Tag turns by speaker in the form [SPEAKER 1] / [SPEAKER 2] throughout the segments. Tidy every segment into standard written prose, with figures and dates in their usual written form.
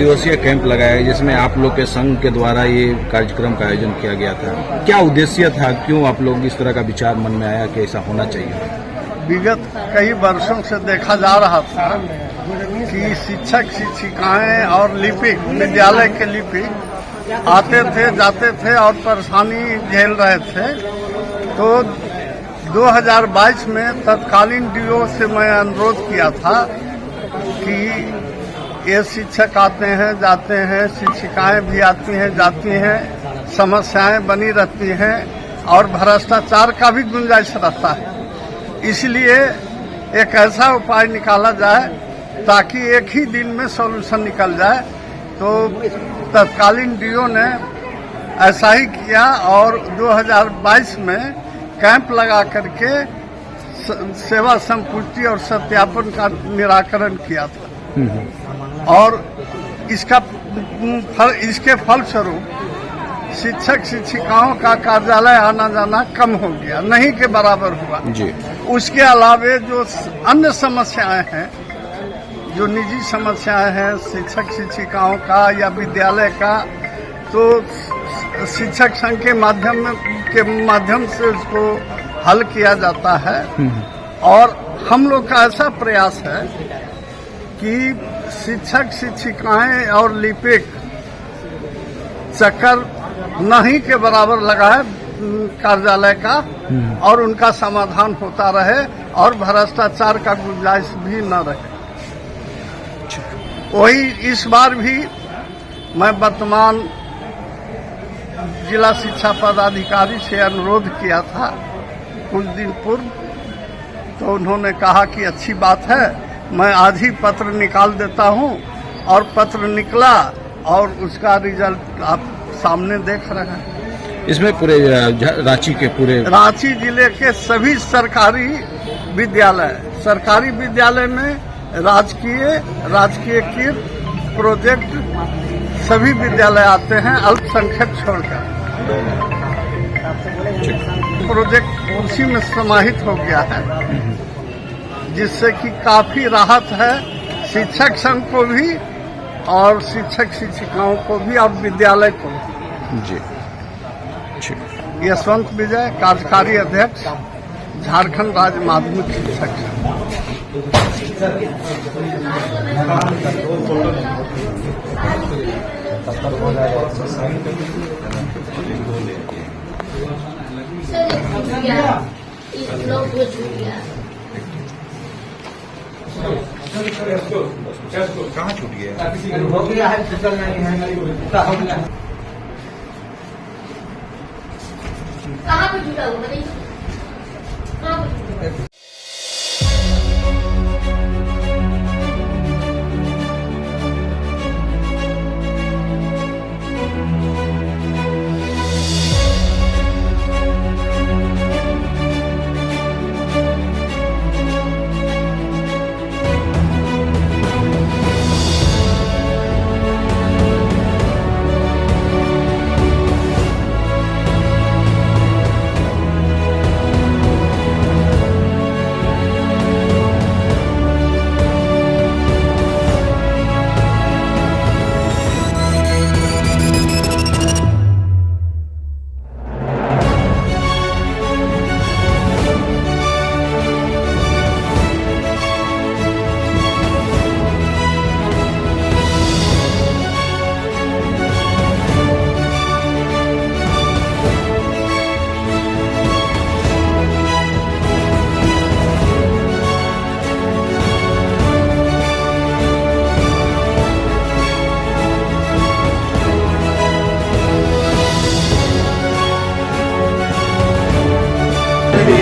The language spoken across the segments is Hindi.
[SPEAKER 1] दिवसीय कैंप लगाया गया जिसमें आप लोग के संघ के द्वारा ये कार्यक्रम का आयोजन किया गया था। क्या उद्देश्य था, क्यों आप लोग इस तरह का विचार मन में आया कि ऐसा होना चाहिए?
[SPEAKER 2] विगत कई वर्षों से देखा जा रहा था कि शिक्षक शिक्षिकाएं और लिपिक, विद्यालय के लिपिक आते थे जाते थे और परेशानी झेल रहे थे। तो 2022 में तत्कालीन डीओ से मैं अनुरोध किया था कि ये शिक्षक आते हैं जाते हैं, शिक्षिकाएं भी आती हैं जाती हैं, समस्याएं बनी रहती हैं और भ्रष्टाचार का भी गुंजाइश रहता है। इसलिए एक ऐसा उपाय निकाला जाए ताकि एक ही दिन में सॉल्यूशन निकल जाए। तो तत्कालीन डीओ ने ऐसा ही किया और 2022 में कैंप लगा करके सेवा संपुष्टि और सत्यापन का निराकरण किया था। और इसके फलस्वरूप शिक्षक शिक्षिकाओं का कार्यालय आना जाना कम हो गया, नहीं के बराबर हुआ जी। उसके अलावे जो अन्य समस्याएं हैं, जो निजी समस्याएं हैं शिक्षक शिक्षिकाओं का या विद्यालय का, तो शिक्षक संघ के माध्यम से उसको हल किया जाता है। और हम लोग का ऐसा प्रयास है कि शिक्षक शिक्षिकाएं और लिपिक चक्कर नहीं के बराबर लगा है कार्यालय का और उनका समाधान होता रहे और भ्रष्टाचार का गुंजाइश भी न रहे। वही इस बार भी मैं वर्तमान जिला शिक्षा पदाधिकारी से अनुरोध किया था कुछ दिन पूर्व, तो उन्होंने कहा कि अच्छी बात है, मैं आज ही पत्र निकाल देता हूं। और पत्र निकला और उसका रिजल्ट आप सामने देख रहे हैं।
[SPEAKER 1] इसमें पूरे रांची
[SPEAKER 2] जिले के सभी सरकारी विद्यालय में राजकीय प्रोजेक्ट सभी विद्यालय आते हैं, अल्पसंख्यक छोड़कर। प्रोजेक्ट उसी में समाहित हो गया है, जिससे कि काफी राहत है शिक्षक संघ को भी और शिक्षक शिक्षिकाओं को भी और विद्यालय को
[SPEAKER 1] जी।
[SPEAKER 2] यशवंत विजय, कार्यकारी अध्यक्ष, झारखंड राज्य माध्यमिक शिक्षक
[SPEAKER 1] कहाँ छूट गया?
[SPEAKER 3] कहाँ पे जुड़ा हुआ बताइए, कहाँ पे जुड़ा?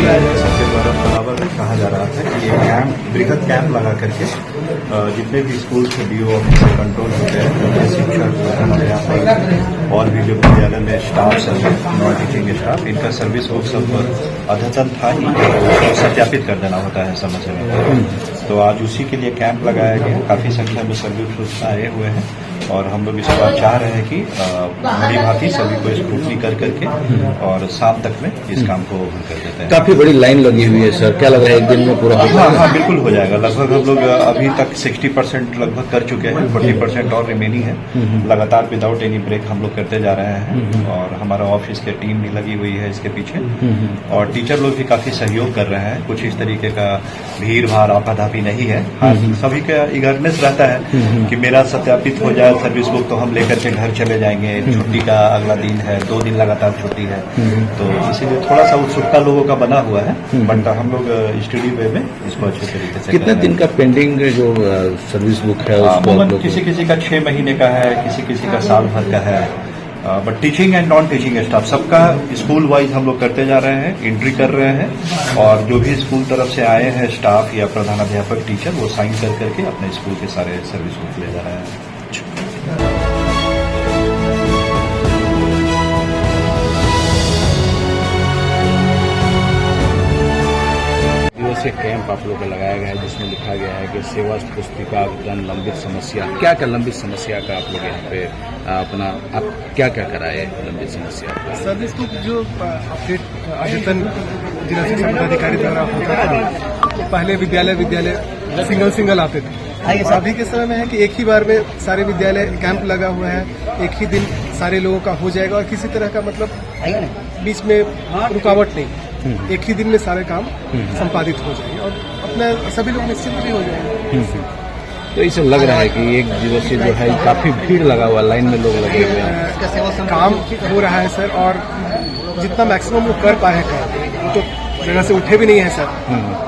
[SPEAKER 4] सबके द्वारा बराबर में कहा जा रहा था कि ये बृहद कैंप लगा करके जितने भी स्कूल के डीओ ऑफिस से कंट्रोल होते हैं, जो शिक्षक और भी जो विद्यालय में स्टाफ सब नॉन टीचिंग स्टाफ, इनका सर्विस वो सब अद्यतन था ही, तो सत्यापित कर देना होता है समय में। तो आज उसी के लिए कैंप लगाया गया। काफी संख्या में सर्विस आए हुए हैं और हम लोग इस बार चाह रहे हैं कि बड़ी भांति सभी को स्क्रूटनी कर करके और शाम तक में इस काम को कर देते हैं।
[SPEAKER 1] काफी बड़ी लाइन लगी हुई है सर, क्या लग रहा है एक दिन में पूरा हो जाएगा?
[SPEAKER 4] हाँ, बिल्कुल हो जाएगा। लगभग हम लोग अभी तक 60% लगभग कर चुके हैं, 40% और रिमेनिंग है। लगातार विदाउट एनी ब्रेक हम लोग करते जा रहे हैं और हमारा ऑफिस की टीम भी लगी हुई है इसके पीछे और टीचर लोग भी काफी सहयोग कर रहे हैं। कुछ इस तरीके का भीड़ भाड़ आपाधापी नहीं है। सभी का ईगरनेस रहता है कि मेरा सत्यापित हो जाए सर्विस बुक तो हम लेकर के घर चले जाएंगे। छुट्टी का अगला दिन है, 2 दिन लगातार छुट्टी है, तो इसीलिए थोड़ा सा उत्सुकता लोगों का बना हुआ है। बट हम लोग स्टडी वे में इसको अच्छे तरीके से
[SPEAKER 1] कितने दिन का पेंडिंग जो सर्विस बुक है उसको?
[SPEAKER 4] किसी किसी का 6 महीने का है, किसी किसी का साल भर का है। But teaching and non teaching staff सबका स्कूल वाइज हम लोग करते जा रहे हैं, एंट्री कर रहे हैं और जो भी स्कूल तरफ से आए हैं स्टाफ या प्रधानाध्यापक टीचर वो साइन कर करके अपने स्कूल के सारे सर्विस बुक ले जा रहे हैं।
[SPEAKER 1] दिवसीय कैंप आप लोग का लगाया गया है जिसमें लिखा गया है कि सेवा पुस्तिका आवेदन लंबित समस्या, क्या क्या लंबित समस्या का आप लोग यहाँ पे अपना आप क्या क्या कराए लंबित समस्या का?
[SPEAKER 5] सर्विस बुक जो अपडेट आवेदन जिला शिक्षा पदाधिकारी द्वारा होता था, पहले विद्यालय सिंगल आते थे। अभी के समय में है कि एक ही बार में सारे विद्यालय कैंप लगा हुआ है, एक ही दिन सारे लोगों का हो जाएगा और किसी तरह का मतलब बीच में रुकावट नहीं, एक ही दिन में सारे काम संपादित हो जाएंगे और अपना सभी लोग निश्चिंत भी हो जाएंगे।
[SPEAKER 1] तो इसे लग रहा है कि एक दिवसीय जो है काफी भीड़ लगा हुआ, लाइन में लोग लगे हुए हैं,
[SPEAKER 5] काम हो रहा है सर और जितना मैक्सिमम वो कर पाए हैं तो जगह से उठे भी नहीं है सर।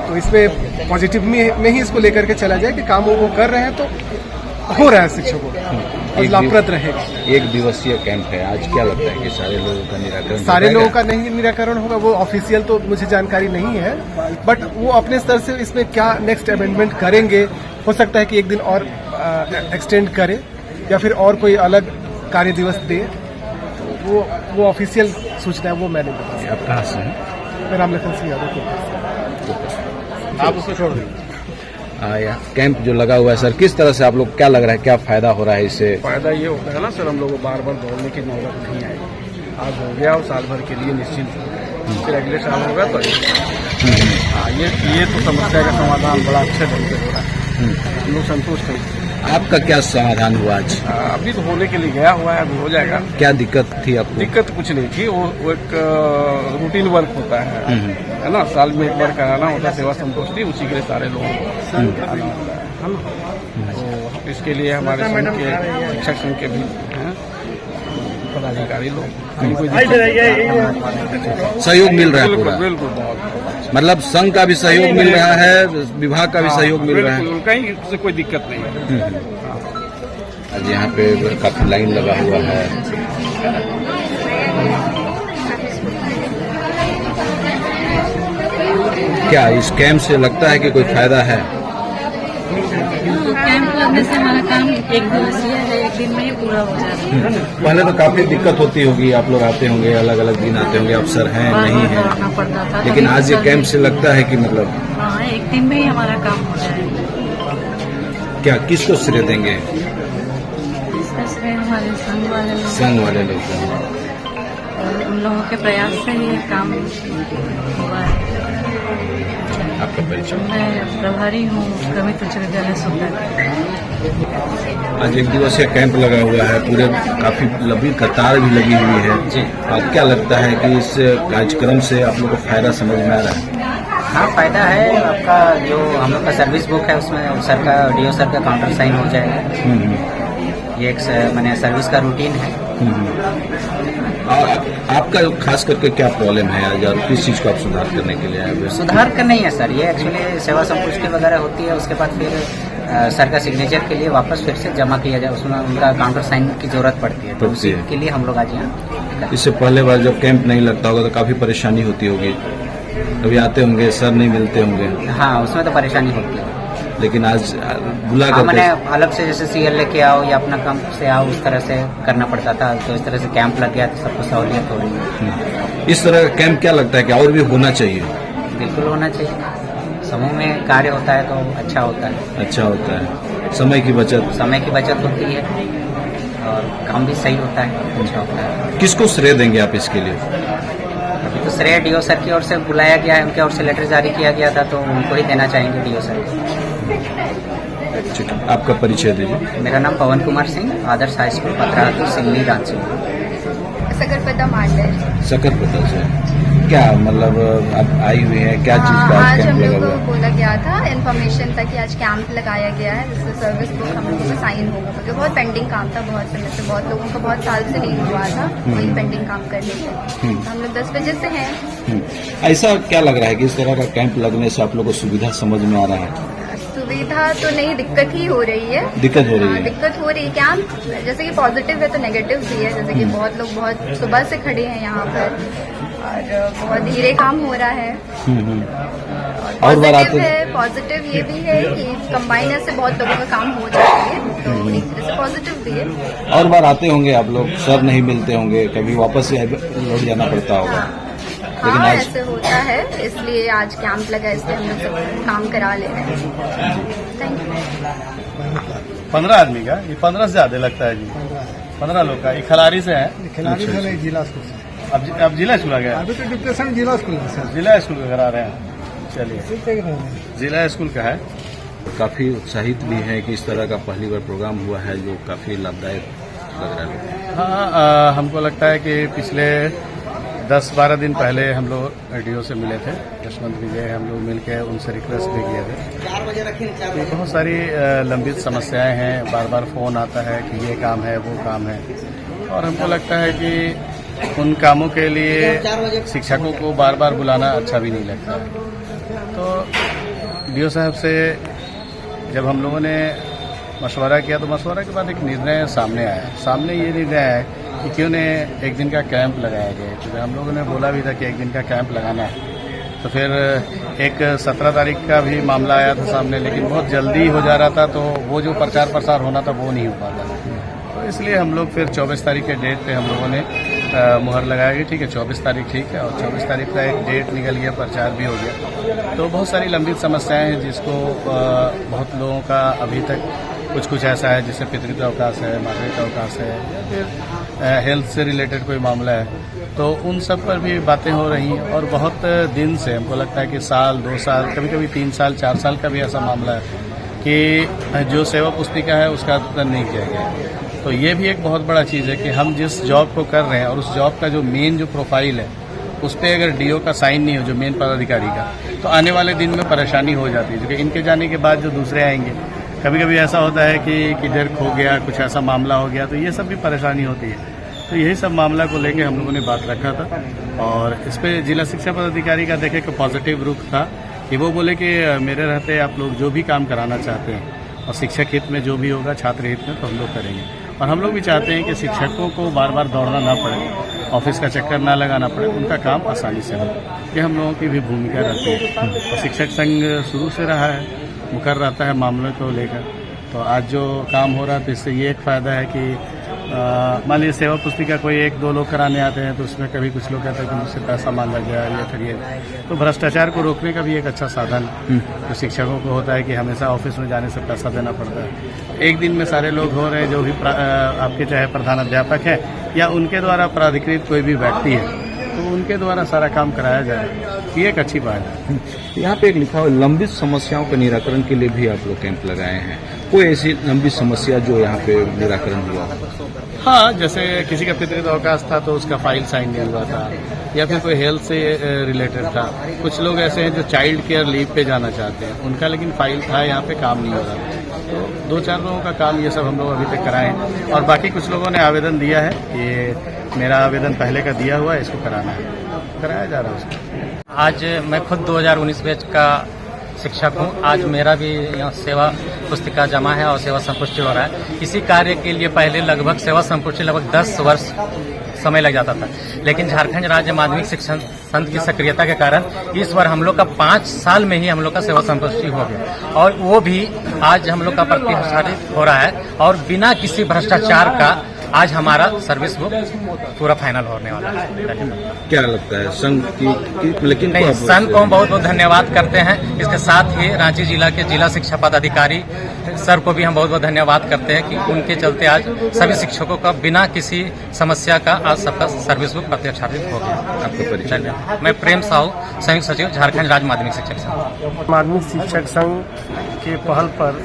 [SPEAKER 5] तो इसमें पॉजिटिव में ही इसको लेकर के चला जाए कि काम वो कर रहे हैं तो हो रहा है शिक्षकों और लाभप्रद रहेगा।
[SPEAKER 1] एक दिवसीय कैंप है, आज क्या लगता है कि सारे लोगों का निराकरण?
[SPEAKER 5] सारे लोगों का नहीं निराकरण होगा, वो ऑफिशियल तो मुझे जानकारी नहीं है, बट वो अपने स्तर से इसमें क्या नेक्स्ट अमेंडमेंट करेंगे, हो सकता है कि एक दिन और एक्सटेंड करे या फिर और कोई अलग कार्य दिवस दे, तो वो ऑफिशियल सूचना है, वो मैंने बता।
[SPEAKER 1] आप कहाँ से हैं?
[SPEAKER 5] मैं रामलखन सिंह यादव।
[SPEAKER 1] आप उसको छोड़ दें। कैंप जो लगा हुआ है सर, किस तरह से आप लोग क्या लग रहा है, क्या फायदा हो रहा है इससे?
[SPEAKER 6] फायदा ये होता है ना सर, हम लोग को बार बार दौड़ने की नौबत नहीं आएगी। आज हो गया और साल भर के लिए निश्चिंत हो गया, फिर अगले साल होगा तो हाँ, ये तो समस्या का समाधान बड़ा अच्छे ढंग से हो रहा है, हम लोग संतुष्ट हैं।
[SPEAKER 1] आपका क्या समाधान हुआ आज?
[SPEAKER 6] अभी तो होने के लिए गया हुआ है, अभी हो जाएगा।
[SPEAKER 1] क्या दिक्कत थी आपको?
[SPEAKER 6] दिक्कत कुछ नहीं थी, वो एक रूटीन वर्क होता है ना, साल में एक बार कराना होता है सेवा संतुष्टि, उसी के लिए सारे लोगों को आना होता है ना। तो इसके लिए हमारे संघ के शिक्षक संघ के भी हैं पदाधिकारी लोग,
[SPEAKER 1] सहयोग मिल रहा है पूरा?
[SPEAKER 6] बिल्कुल बहुत,
[SPEAKER 1] मतलब संघ का भी सहयोग मिल रहा है, विभाग का भी सहयोग मिल रहा है,
[SPEAKER 6] कहीं से कोई दिक्कत नहीं है।
[SPEAKER 1] आज यहाँ पे काफी लाइन लगा हुआ है। क्या इस कैंप से लगता है कि कोई फायदा है?
[SPEAKER 7] कैंप लगने से हमारा काम एक दिवसीय है, एक दिन में ही पूरा हो जाता है।
[SPEAKER 1] पहले तो काफी दिक्कत होती होगी, आप लोग आते होंगे, अलग अलग दिन आते होंगे, अफसर हैं नहीं है, लेकिन आज ये कैंप से लगता है कि मतलब
[SPEAKER 7] हाँ, एक दिन में ही हमारा काम हो जाएगा।
[SPEAKER 1] क्या किसको श्रेय देंगे?
[SPEAKER 7] इसका श्रेय हमारे संघ वाले लोग,
[SPEAKER 1] संघ वाले लोग हैं।
[SPEAKER 7] और उन लोगों के प्रयास से ही ये काम हुआ है।
[SPEAKER 1] आपका परिचय?
[SPEAKER 7] मैं प्रभारी हूँ कवित उच्च विद्यालय सुल्तान।
[SPEAKER 1] आज एक दिवसीय कैंप लगा हुआ है, पूरे काफी लंबी कतार भी लगी हुई है जी। आप क्या लगता है कि इस कार्यक्रम से आप लोग को फायदा समझ में आ रहा है?
[SPEAKER 8] हाँ, फायदा है। आपका जो हम लोग का सर्विस बुक है उसमें सर का डीओ सर का काउंटर साइन हो जाएगा। ये एक मैंने सर्विस का रूटीन है।
[SPEAKER 1] आपका खास करके क्या प्रॉब्लम है आज और किस चीज को आप सुधार करने के लिए आए हुए?
[SPEAKER 8] सुधार करना ही है सर, ये एक्चुअली सेवा संपुष्टि वगैरह होती है, उसके बाद फिर सर का सिग्नेचर के लिए वापस फिर से जमा किया जाए, उसमें उनका काउंटर साइन की जरूरत पड़ती है, तो उसी के लिए हम लोग आज यहाँ।
[SPEAKER 1] इससे पहले बार जब कैंप नहीं लगता होगा तो काफी परेशानी होती होगी, कभी आते होंगे सर नहीं मिलते होंगे?
[SPEAKER 8] हाँ, उसमें तो परेशानी होती है,
[SPEAKER 1] लेकिन आज बुला कर
[SPEAKER 8] मैंने अलग से जैसे सीएल लेके आओ या अपना काम से आओ, उस तरह से करना पड़ता था, तो इस तरह से कैंप लग गया तो सबको सहूलियत हो रही।
[SPEAKER 1] इस तरह का कैंप क्या लगता है कि और भी होना चाहिए?
[SPEAKER 8] बिल्कुल होना चाहिए, समूह में कार्य होता है तो अच्छा होता है।
[SPEAKER 1] अच्छा होता है। समय की बचत
[SPEAKER 8] होती है और काम भी सही होता है, अच्छा होता है।
[SPEAKER 1] किसको श्रेय देंगे आप इसके लिए?
[SPEAKER 8] अभी तो श्रेय डीओ सर की ओर से बुलाया गया है, उनकी ओर से लेटर जारी किया गया था, तो उनको ही देना चाहेंगे डीओ सर को।
[SPEAKER 1] ठीक है, आपका परिचय दीजिए।
[SPEAKER 8] मेरा नाम पवन कुमार सिंह, आदर्श हाई स्कूल पतरातू सिंगली रांची।
[SPEAKER 3] सकरपदा मांडर।
[SPEAKER 1] सकरपदा से क्या मतलब आप आई हुई है, क्या चीज का
[SPEAKER 3] आज
[SPEAKER 1] कैंप
[SPEAKER 3] हम
[SPEAKER 1] लगा
[SPEAKER 3] लोग
[SPEAKER 1] हुआ
[SPEAKER 3] को
[SPEAKER 1] है?
[SPEAKER 3] बोला गया था, इन्फॉर्मेशन था कि आज कैंप लगाया गया है जिससे सर्विस बुक हम लोगों को साइन होगा, क्योंकि बहुत पेंडिंग काम था, बहुत समय से बहुत लोगों को बहुत साल से नहीं हुआ था वही पेंडिंग काम करने के। हम लोग 10 बजे से हैं।
[SPEAKER 1] ऐसा क्या लग रहा है कि इस तरह का कैंप लगने से आप लोग को सुविधा समझ में आ रहा है?
[SPEAKER 3] सुविधा तो नहीं, दिक्कत ही हो रही है।
[SPEAKER 1] दिक्कत हो रही है?
[SPEAKER 3] दिक्कत हो रही है। कैंप जैसे कि पॉजिटिव है तो नेगेटिव भी है, जैसे कि बहुत लोग बहुत सुबह से खड़े हैं यहाँ पर और बहुत धीरे काम हो रहा है।
[SPEAKER 1] और बार आते
[SPEAKER 3] पॉजिटिव ये भी है कि कंबाइनर से बहुत लोगों का काम हो जाता है, तो एक तरह से पॉजिटिव भी है।
[SPEAKER 1] और बार आते होंगे आप लोग, सर नहीं मिलते होंगे, कभी वापस से लौट जाना पड़ता होगा, लेकिन
[SPEAKER 3] हाँ,
[SPEAKER 1] आज
[SPEAKER 3] ऐसे होता है, इसलिए आज कैंप लगा, इसलिए हम लोग सब काम करा ले रहे हैं। Thank you.
[SPEAKER 2] 15 आदमी का, ये 15 से ज्यादा लगता है जी। 15 लोग का, ये खिलाड़ी से है।
[SPEAKER 5] खिलाड़ी से नहीं, जिला स्कूल से।
[SPEAKER 2] अब जिला स्कूल आ गया?
[SPEAKER 5] अभी तो डिप्रेशन जिला स्कूल में सर।
[SPEAKER 2] जिला स्कूल का करा रहे हैं। चलिए, जिला स्कूल का है।
[SPEAKER 1] काफी उत्साहित भी है कि इस तरह का पहली बार प्रोग्राम हुआ है जो काफी लाभदायक लग रहा है।
[SPEAKER 2] हाँ, हमको लगता है कि पिछले 10-12 दिन पहले हम लोग डीओ से मिले थे, यशवंत विजय, हम लोग मिलकर उनसे रिक्वेस्ट भी किए थे कि बहुत सारी लंबित समस्याएं हैं, बार बार फोन आता है कि ये काम है वो काम है, और हमको लगता है कि उन कामों के लिए शिक्षकों को बार बार बुलाना अच्छा भी नहीं लगता है। तो डीओ साहब से जब हम लोगों ने मशवरा किया तो मशवरा के बाद एक निर्णय सामने आया। सामने ये निर्णय आया कि क्यों ने एक दिन का कैंप लगाया गया, क्योंकि हम लोगों ने बोला भी था कि एक दिन का कैंप लगाना है। तो फिर एक 17 तारीख का भी मामला आया था सामने, लेकिन बहुत जल्दी हो जा रहा था, तो वो जो प्रचार प्रसार होना था वो नहीं हो पाता। तो इसलिए हम लोग फिर 24 तारीख के डेट पे हम लोगों ने मुहर लगाया गया, ठीक है 24 तारीख ठीक है, और 24 तारीख का एक डेट निकल गया, प्रचार भी हो गया। तो बहुत सारी लंबित समस्याएं हैं जिसको बहुत लोगों का अभी तक कुछ ऐसा है, जैसे पितृत्व अवकाश है, मातृत्व अवकाश है, या फिर हेल्थ से रिलेटेड कोई मामला है, तो उन सब पर भी बातें हो रही हैं। और बहुत दिन से हमको लगता है कि साल 2 साल, कभी कभी 3 साल 4 साल का भी ऐसा मामला है कि जो सेवा पुस्तिका है उसका आवेदन नहीं किया गया। तो ये भी एक बहुत बड़ा चीज़ है कि हम जिस जॉब को कर रहे हैं और उस जॉब का जो मेन जो प्रोफाइल है उस पर अगर डीओ का साइन नहीं हो, जो मेन पदाधिकारी का, तो आने वाले दिन में परेशानी हो जाती है, क्योंकि इनके जाने के बाद जो दूसरे आएंगे, कभी कभी ऐसा होता है कि किधर खो गया, कुछ ऐसा मामला हो गया, तो ये सब भी परेशानी होती है। तो यही सब मामला को लेके हम लोगों ने बात रखा था, और इस पर जिला शिक्षा पदाधिकारी का देखे कि पॉजिटिव रुख था कि वो बोले कि मेरे रहते आप लोग जो भी काम कराना चाहते हैं और शिक्षक हित में जो भी होगा, छात्र हित में, तो हम लोग करेंगे। और हम लोग भी चाहते हैं कि शिक्षकों को बार बार दौड़ना ना पड़े, ऑफिस का चक्कर ना लगाना पड़े, उनका काम आसानी से हो, ये हम लोगों की भी भूमिका रहती है। और शिक्षक संघ शुरू से रहा है, मुकर रहता है मामलों को लेकर। तो आज जो काम हो रहा है तो इससे ये एक फ़ायदा है कि मान लीजिए सेवा पुस्तिका कोई 1-2 लोग कराने आते हैं, तो उसमें कभी कुछ लोग कहते हैं कि मुझसे पैसा मांगा गया, या फिर ये, तो भ्रष्टाचार को रोकने का भी एक अच्छा साधन तो शिक्षकों को होता है कि हमेशा ऑफिस में जाने से पैसा देना पड़ता है। एक दिन में सारे लोग हो रहे हैं, जो भी आपके चाहे प्रधान अध्यापक है या उनके द्वारा प्राधिकृत कोई भी व्यक्ति है, तो उनके द्वारा सारा काम कराया जाए, ये एक अच्छी बात है।
[SPEAKER 1] यहाँ पे एक लिखा हुआ लंबित समस्याओं के निराकरण के लिए भी आप लोग कैंप लगाए हैं। कोई ऐसी लंबित समस्या जो यहाँ पे निराकरण हुआ?
[SPEAKER 2] हाँ, जैसे किसी का पितृत्व अवकाश था तो उसका फाइल साइन नहीं हुआ था, या फिर कोई हेल्थ से रिलेटेड था। कुछ लोग ऐसे हैं जो चाइल्ड केयर लीव पे जाना चाहते हैं, उनका लेकिन फाइल था, यहाँ पे काम नहीं हो रहा था। तो 2-4 लोगों का काम ये सब हम लोग अभी तक कराए हैं, और बाकी कुछ लोगों ने आवेदन दिया है, ये मेरा आवेदन पहले का दिया हुआ है, इसको कराना है, कराया जा रहा है उसको।
[SPEAKER 9] आज मैं खुद 2019 बैच का शिक्षक हूँ। आज मेरा भी यहाँ सेवा पुस्तिका जमा है और सेवा संपुष्टि हो रहा है। इसी कार्य के लिए पहले लगभग सेवा संपुष्टि लगभग 10 वर्ष समय लग जाता था, लेकिन झारखंड राज्य माध्यमिक शिक्षण संघ की सक्रियता के कारण इस बार हम लोग का 5 साल में ही हम लोग का सेवा संपुष्टि हो गया, और वो भी आज हम लोग का प्रतिष्ठापित हो रहा है, और बिना किसी भ्रष्टाचार का आज हमारा सर्विस बुक पूरा फाइनल होने वाला है।
[SPEAKER 1] क्या लगता है संघ की लेकिन
[SPEAKER 9] नहीं, संघ को हम बहुत बहुत धन्यवाद करते हैं। इसके साथ ही रांची जिला के जिला शिक्षा पदाधिकारी सर को भी हम बहुत बहुत धन्यवाद करते हैं कि उनके चलते आज सभी शिक्षकों का बिना किसी समस्या का आज सबका सर्विस बुक प्रत्याक्षारित हो गया।
[SPEAKER 1] आपका परिचय?
[SPEAKER 9] मैं प्रेम साहू, संयुक्त सचिव, झारखंड राज्य माध्यमिक शिक्षक संघ।
[SPEAKER 5] माध्यमिक शिक्षक संघ के पहल पर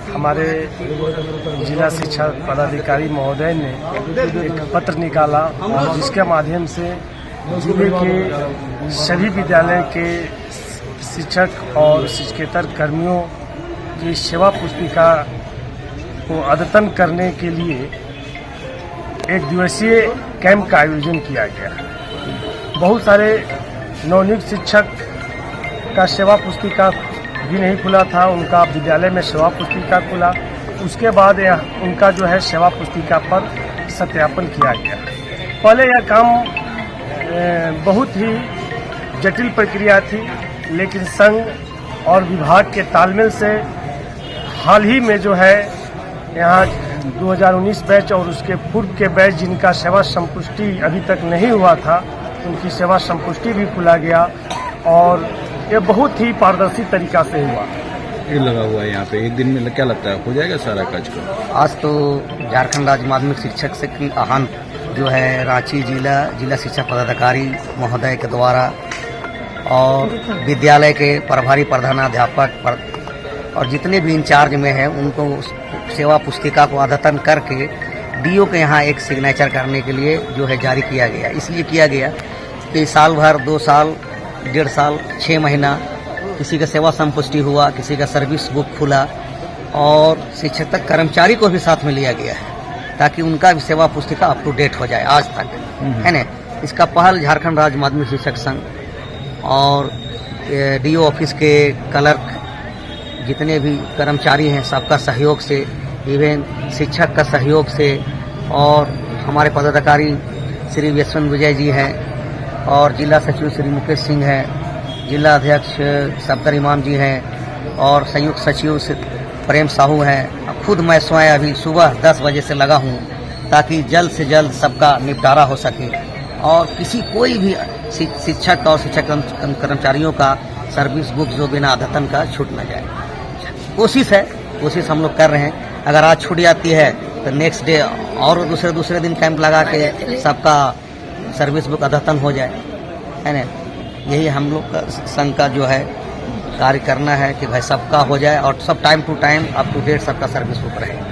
[SPEAKER 5] हमारे जिला शिक्षा पदाधिकारी महोदय ने एक पत्र निकाला, जिसके माध्यम से जिले के सभी विद्यालय के शिक्षक और शिक्षकेतर कर्मियों की सेवा पुस्तिका को अद्यतन करने के लिए एक दिवसीय कैंप का आयोजन किया गया। बहुत सारे नवनियुक्त शिक्षक का सेवा पुस्तिका भी नहीं खुला था, उनका विद्यालय में सेवा पुस्तिका खुला। उसके बाद उनका जो है सेवा पुस्तिका पर सत्यापन किया गया। पहले यह काम बहुत ही जटिल प्रक्रिया थी, लेकिन संघ और विभाग के तालमेल से हाल ही में जो है यहाँ 2019 बैच और उसके पूर्व के बैच जिनका सेवा संपुष्टि अभी तक नहीं हुआ था, उनकी सेवा संपुष्टि भी खुला गया और ये बहुत ही पारदर्शी तरीका से हुआ।
[SPEAKER 1] ये लगा हुआ है यहाँ पे, एक दिन में क्या लगता है हो जाएगा सारा कार्य?
[SPEAKER 8] आज तो झारखंड राज्य माध्यमिक शिक्षक से की आहन जो है रांची जिला शिक्षा पदाधिकारी महोदय के द्वारा और विद्यालय के प्रभारी प्रधानाध्यापक और जितने भी इंचार्ज में हैं उनको सेवा पुस्तिका को अद्यतन करके डीओ के यहाँ एक सिग्नेचर करने के लिए जो है जारी किया गया। इसलिए किया गया कि साल भर, 2 साल, 1.5 साल, 6 महीना किसी का सेवा संपुष्टि हुआ, किसी का सर्विस बुक खुला और शिक्षक तक कर्मचारी को भी साथ में लिया गया है ताकि उनका भी सेवा पुस्तिका अप टू डेट हो जाए आज तक, है ना। इसका पहल झारखंड राज्य माध्यमिक शिक्षक संघ और डीओ ऑफिस के क्लर्क जितने भी कर्मचारी हैं सबका सहयोग से, इवन शिक्षक का सहयोग से और हमारे पदाधिकारी श्री यशवंत विजय जी हैं और जिला सचिव श्री मुकेश सिंह हैं, जिला अध्यक्ष सफदर इमाम जी हैं और संयुक्त सचिव प्रेम साहू हैं। खुद मैं स्वयं अभी सुबह 10 बजे से लगा हूं ताकि जल्द से जल्द सबका निपटारा हो सके और कोई भी शिक्षक और शिक्षक कर्मचारियों का सर्विस बुक जो बिना अद्यतन का छूट न जाए। कोशिश हम लोग कर रहे हैं। अगर आज छूट जाती है तो नेक्स्ट डे और दूसरे दिन कैंप लगा के सबका सर्विस बुक अद्यतन हो जाए, है ना। यही हम लोग का संघ का जो है कार्य करना है कि भाई सबका हो जाए और सब time to time up to date सबका सर्विस बुक रहे।